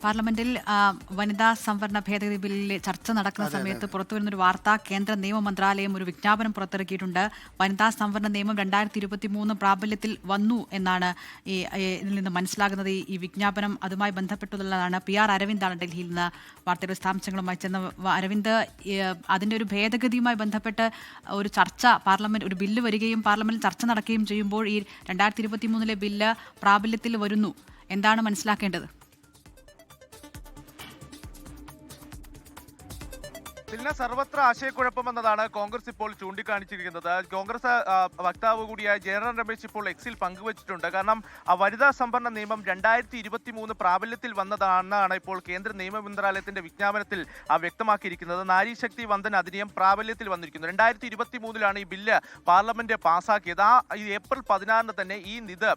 പാർലമെന്റിൽ വനിതാ സംവരണ ഭേദഗതി ബില്ലിൽ ചർച്ച നടക്കുന്ന സമയത്ത് പുറത്തുവരുന്നൊരു വാർത്ത, കേന്ദ്ര നിയമ മന്ത്രാലയം ഒരു വിജ്ഞാപനം പുറത്തിറക്കിയിട്ടുണ്ട്. വനിതാ സംവരണ നിയമം 2023 പ്രാബല്യത്തിൽ വന്നു എന്നാണ് ഇതിൽ നിന്ന് മനസ്സിലാകുന്നത്. ഈ വിജ്ഞാപനം അതുമായി ബന്ധപ്പെട്ടുള്ളതാണ്. PR അരവിന്ദാണ് ഡൽഹിയിൽ നിന്ന് വാർത്തയുടെ വിശദാംശങ്ങളുമായി ചെന്ന. അരവിന്ദ്, അതിൻ്റെ ഒരു ഭേദഗതിയുമായി ബന്ധപ്പെട്ട് ഒരു ചർച്ച പാർലമെന്റ്, ഒരു ബില്ല് വരികയും പാർലമെന്റിൽ ചർച്ച നടക്കുകയും ചെയ്യുമ്പോൾ ഈ 2023 ബില്ല് പ്രാബല്യത്തിൽ വരുന്നു, എന്താണ് മനസ്സിലാക്കേണ്ടത്? സർവത്ര ആശയക്കുഴപ്പമെന്നതാണ് കോൺഗ്രസ് ഇപ്പോൾ ചൂണ്ടിക്കാണിച്ചിരിക്കുന്നത്. കോൺഗ്രസ് വക്താവ് കൂടിയായ ജയറാം രമേശ് ഇപ്പോൾ എക്സിൽ പങ്കുവച്ചിട്ടുണ്ട്. കാരണം വനിതാ സംവരണ നിയമം 2023 പ്രാബല്യത്തിൽ വന്നതാണെന്നാണ് ഇപ്പോൾ കേന്ദ്ര നിയമ മന്ത്രാലയത്തിന്റെ വിജ്ഞാപനത്തിൽ വ്യക്തമാക്കിയിരിക്കുന്നത്. നാരീശക്തി വന്ദന അധിനിയം പ്രാബല്യത്തിൽ വന്നിരിക്കുന്നു. 2023 ഈ ബില്ല് പാർലമെന്റ് പാസ്സാക്കിയത്. ഏപ്രിൽ 16 തന്നെ ഈ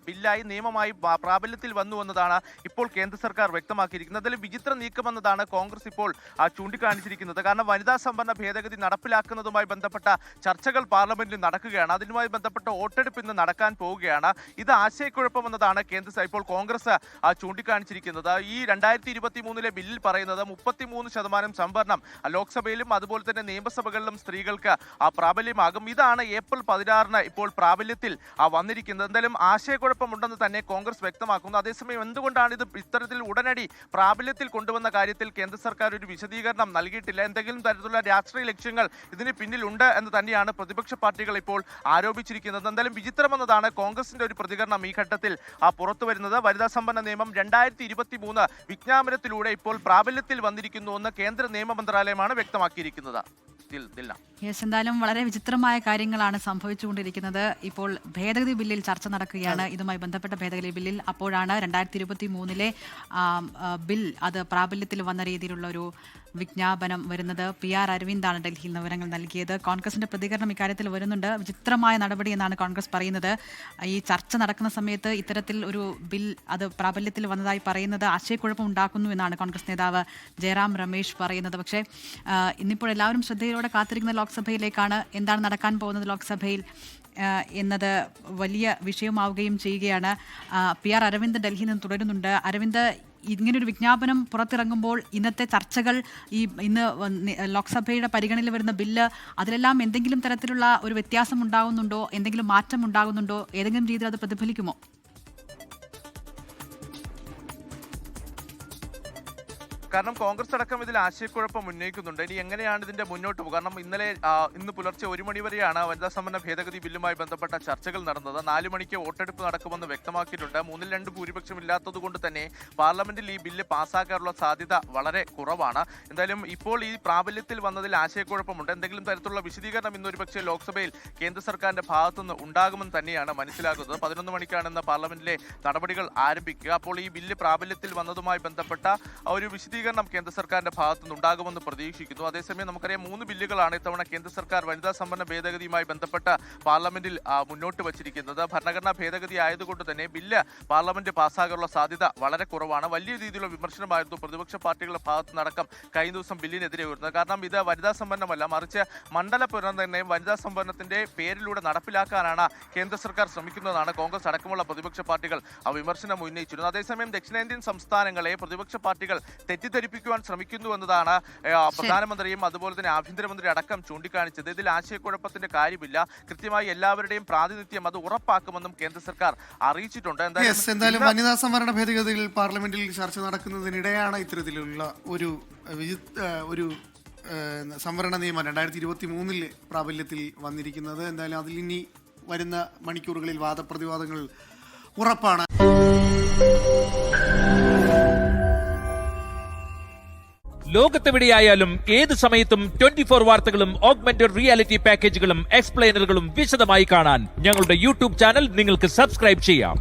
ബില്ലായി നിയമമായി പ്രാബല്യത്തിൽ വന്നു എന്നതാണ് ഇപ്പോൾ കേന്ദ്ര സർക്കാർ വ്യക്തമാക്കിയിരിക്കുന്നത്. അതിൽ വിചിത്ര നീക്കമെന്നതാണ് കോൺഗ്രസ് ഇപ്പോൾ ചൂണ്ടിക്കാണിച്ചിരിക്കുന്നത്. കാരണം വനിതാ സംവരണ ഭേദഗതി നടപ്പിലാക്കുന്നതുമായി ബന്ധപ്പെട്ട ചർച്ചകൾ പാർലമെന്റിൽ നടക്കുകയാണ്. അതിനുമായി ബന്ധപ്പെട്ട വോട്ടെടുപ്പ് ഇന്ന് നടക്കാൻ പോവുകയാണ്. ഇത് ആശയക്കുഴപ്പമെന്നതാണ് ഇപ്പോൾ കോൺഗ്രസ് ചൂണ്ടിക്കാണിച്ചിരിക്കുന്നത്. ഈ 2023 ബില്ലിൽ പറയുന്നത് 33% സംവരണം ലോക്സഭയിലും അതുപോലെ തന്നെ നിയമസഭകളിലും സ്ത്രീകൾക്ക് പ്രാബല്യമാകും. ഇതാണ് ഏപ്രിൽ 16 ഇപ്പോൾ പ്രാബല്യത്തിൽ വന്നിരിക്കുന്നത്. എന്തായാലും ആശയക്കുഴപ്പമുണ്ടെന്ന് തന്നെ കോൺഗ്രസ് വ്യക്തമാക്കുന്നു. അതേസമയം എന്തുകൊണ്ടാണ് ഇത് ഇത്തരത്തിൽ ഉടനടി പ്രാബല്യത്തിൽ കൊണ്ടുവന്ന കാര്യത്തിൽ കേന്ദ്ര സർക്കാർ ഒരു വിശദീകരണം നൽകിയിട്ടില്ല. എന്തെങ്കിലും തരത്തിലുള്ള രാഷ്ട്രീയ ലക്ഷ്യങ്ങൾ ഇതിന് പിന്നിലുണ്ട് എന്ന് തന്നെയാണ് പ്രതിപക്ഷ പാർട്ടികൾ ഇപ്പോൾ ആരോപിച്ചിരിക്കുന്നത്. എന്തായാലും വിചിത്രമെന്നതാണ് കോൺഗ്രസിന്റെ ഒരു പ്രതികരണം ഈ ഘട്ടത്തിൽ പുറത്തു വരുന്നത്. വനിതാ സംവരണ നിയമം 2023 വിജ്ഞാപനത്തിലൂടെ ഇപ്പോൾ പ്രാബല്യത്തിൽ വന്നിരിക്കുന്നു എന്ന് കേന്ദ്ര നിയമ മന്ത്രാലയമാണ് വ്യക്തമാക്കിയിരിക്കുന്നത്. എന്തായാലും വളരെ വിചിത്രമായ കാര്യങ്ങളാണ് സംഭവിച്ചുകൊണ്ടിരിക്കുന്നത്. ഇപ്പോൾ ഭേദഗതി ബില്ലിൽ ചർച്ച നടക്കുകയാണ്. ഇതുമായി ബന്ധപ്പെട്ട ഭേദഗതി ബില്ലിൽ അപ്പോഴാണ് 2023 ബിൽ അത് പ്രാബല്യത്തിൽ വന്ന രീതിയിലുള്ള ഒരു വിജ്ഞാപനം വരുന്നത്. PR അരവിന്ദാണ് ഡൽഹിയിൽ നിന്ന് വിവരങ്ങൾ നൽകിയത്. കോൺഗ്രസിന്റെ പ്രതികരണം ഇക്കാര്യത്തിൽ വരുന്നുണ്ട്. വിചിത്രമായ നടപടി എന്നാണ് കോൺഗ്രസ് പറയുന്നത്. ഈ ചർച്ച നടക്കുന്ന സമയത്ത് ഇത്തരത്തിൽ ഒരു ബിൽ അത് പ്രാബല്യത്തിൽ വന്നതായി പറയുന്നത് ആശയക്കുഴപ്പം ഉണ്ടാക്കുന്നു എന്നാണ് കോൺഗ്രസ് നേതാവ് ജയറാം രമേശ് പറയുന്നത്. പക്ഷേ ഇന്നിപ്പോൾ എല്ലാവരും ശ്രദ്ധയോടെ കാത്തിരിക്കുന്ന ലോക്സഭയിലേക്കാണ്. എന്താണ് നടക്കാൻ പോകുന്നത് ലോക്സഭയിൽ എന്നത് വലിയ വിഷയമാവുകയും ചെയ്യുകയാണ്. PR അരവിന്ദ് ഡൽഹിയിൽ നിന്ന് തുടരുന്നുണ്ട്. അരവിന്ദ്, ഇങ്ങനൊരു വിജ്ഞാപനം പുറത്തിറങ്ങുമ്പോൾ ഇന്നത്തെ ചർച്ചകൾ, ഇന്ന് ലോക്സഭയുടെ പരിഗണനയിൽ വരുന്ന ബില്ല്, അതിലെല്ലാം എന്തെങ്കിലും തരത്തിലുള്ള ഒരു വ്യത്യാസം ഉണ്ടാകുന്നുണ്ടോ? എന്തെങ്കിലും മാറ്റം ഉണ്ടാകുന്നുണ്ടോ? ഏതെങ്കിലും രീതിയിൽ അത് പ്രതിഫലിക്കുമോ? കാരണം കോൺഗ്രസ് അടക്കം ഇതിൽ ആശയക്കുഴപ്പം ഉന്നയിക്കുന്നുണ്ട്. ഇനി എങ്ങനെയാണ് ഇതിന്റെ മുന്നോട്ട് പോകുക? കാരണം ഇന്ന് പുലർച്ചെ 1 മണി വരെയാണ് വനിതാ സംവരണ ഭേദഗതി ബില്ലുമായി ബന്ധപ്പെട്ട ചർച്ചകൾ നടന്നത്. 4 മണിക്ക് വോട്ടെടുപ്പ് നടക്കുമെന്ന് വ്യക്തമാക്കിയിട്ടുണ്ട്. 3-2 ഭൂരിപക്ഷം ഇല്ലാത്തത് കൊണ്ട് തന്നെ പാർലമെന്റിൽ ഈ ബില്ല് പാസ്സാക്കാനുള്ള സാധ്യത വളരെ കുറവാണ്. എന്തായാലും ഇപ്പോൾ ഈ പ്രാബല്യത്തിൽ വന്നതിൽ ആശയക്കുഴപ്പമുണ്ട്. എന്തെങ്കിലും തരത്തിലുള്ള വിശദീകരണം ഇന്നൊരു പക്ഷേ ലോക്സഭയിൽ കേന്ദ്ര സർക്കാരിന്റെ ഭാഗത്തുനിന്ന് ഉണ്ടാകുമെന്ന് തന്നെയാണ് മനസ്സിലാക്കുന്നത്. 11 മണിക്കാണ് ഇന്ന് പാർലമെന്റിലെ നടപടികൾ ആരംഭിക്കുക. അപ്പോൾ ഈ ബില്ല് പ്രാബല്യത്തിൽ വന്നതുമായി ബന്ധപ്പെട്ട ഒരു വിശദീകരണം കേന്ദ്ര സർക്കാരിന്റെ ഭാഗത്തുനിന്ന് ഉണ്ടാകുമെന്ന് പ്രതീക്ഷിക്കുന്നു. അതേസമയം നമുക്കറിയാം 3 ബില്ലുകളാണ് ഇത്തവണ കേന്ദ്ര സർക്കാർ വനിതാ സംവരണ ഭേദഗതിയുമായി ബന്ധപ്പെട്ട പാർലമെന്റിൽ മുന്നോട്ട് വച്ചിരിക്കുന്നത്. ഭരണഘടനാ ഭേദഗതി ആയതുകൊണ്ട് തന്നെ ബില്ല് പാർലമെന്റ് പാസ്സാകാനുള്ള സാധ്യത വളരെ കുറവാണ്. വലിയ രീതിയിലുള്ള വിമർശനമായിരുന്നു പ്രതിപക്ഷ പാർട്ടികളുടെ ഭാഗത്ത് നടക്കം കഴിഞ്ഞ ദിവസം ബില്ലിനെതിരെ വരുന്നത്. കാരണം ഇത് വനിതാ സംവരണമല്ല, മറിച്ച് മണ്ഡല പുനർനിർണ്ണയം വനിതാ സംവരണത്തിന്റെ പേരിലൂടെ നടപ്പിലാക്കാനാണ് കേന്ദ്ര സർക്കാർ ശ്രമിക്കുന്നതാണ് കോൺഗ്രസ് അടക്കമുള്ള പ്രതിപക്ഷ പാർട്ടികൾ വിമർശനം ഉന്നയിച്ചിരുന്നത്. അതേസമയം ദക്ഷിണേന്ത്യൻ സംസ്ഥാനങ്ങളെ പ്രതിപക്ഷ പാർട്ടികൾ തെറ്റിദ്ധരിപ്പിക്കുവാൻ ശ്രമിക്കുന്നു എന്നതാണ് പ്രധാനമന്ത്രിയും അതുപോലെ തന്നെ ആഭ്യന്തരമന്ത്രി അടക്കം ചൂണ്ടിക്കാണിച്ചത്. ഇതിൽ ആശയക്കുഴപ്പത്തിന്റെ കാര്യമില്ല. കൃത്യമായി എല്ലാവരുടെയും പ്രാതിനിധ്യം അത് ഉറപ്പാക്കുമെന്നും കേന്ദ്ര സർക്കാർ അറിയിച്ചിട്ടുണ്ട്. എന്തായാലും വനിതാ സംവരണ ഭേദഗതിയിൽ പാർലമെന്റിൽ ചർച്ച നടക്കുന്നതിനിടെയാണ് ഇത്തരത്തിലുള്ള ഒരു സംവരണ നിയമം 2023 പ്രാബല്യത്തിൽ വന്നിരിക്കുന്നത്. എന്തായാലും അതിൽ ഇനി വരുന്ന മണിക്കൂറുകളിൽ വാദപ്രതിവാദങ്ങൾ ഉറപ്പാണ്. ലോകത്തെവിടെയായാലും ഏത് സമയത്തും 24 വാർത്തകളും ഓഗ്മെന്റഡ് റിയാലിറ്റി പാക്കേജുകളും എക്സ്പ്ലെയിനറുകളും വിശദമായി കാണാൻ ഞങ്ങളുടെ യൂട്യൂബ് ചാനൽ നിങ്ങൾക്ക് സബ്സ്ക്രൈബ് ചെയ്യാം.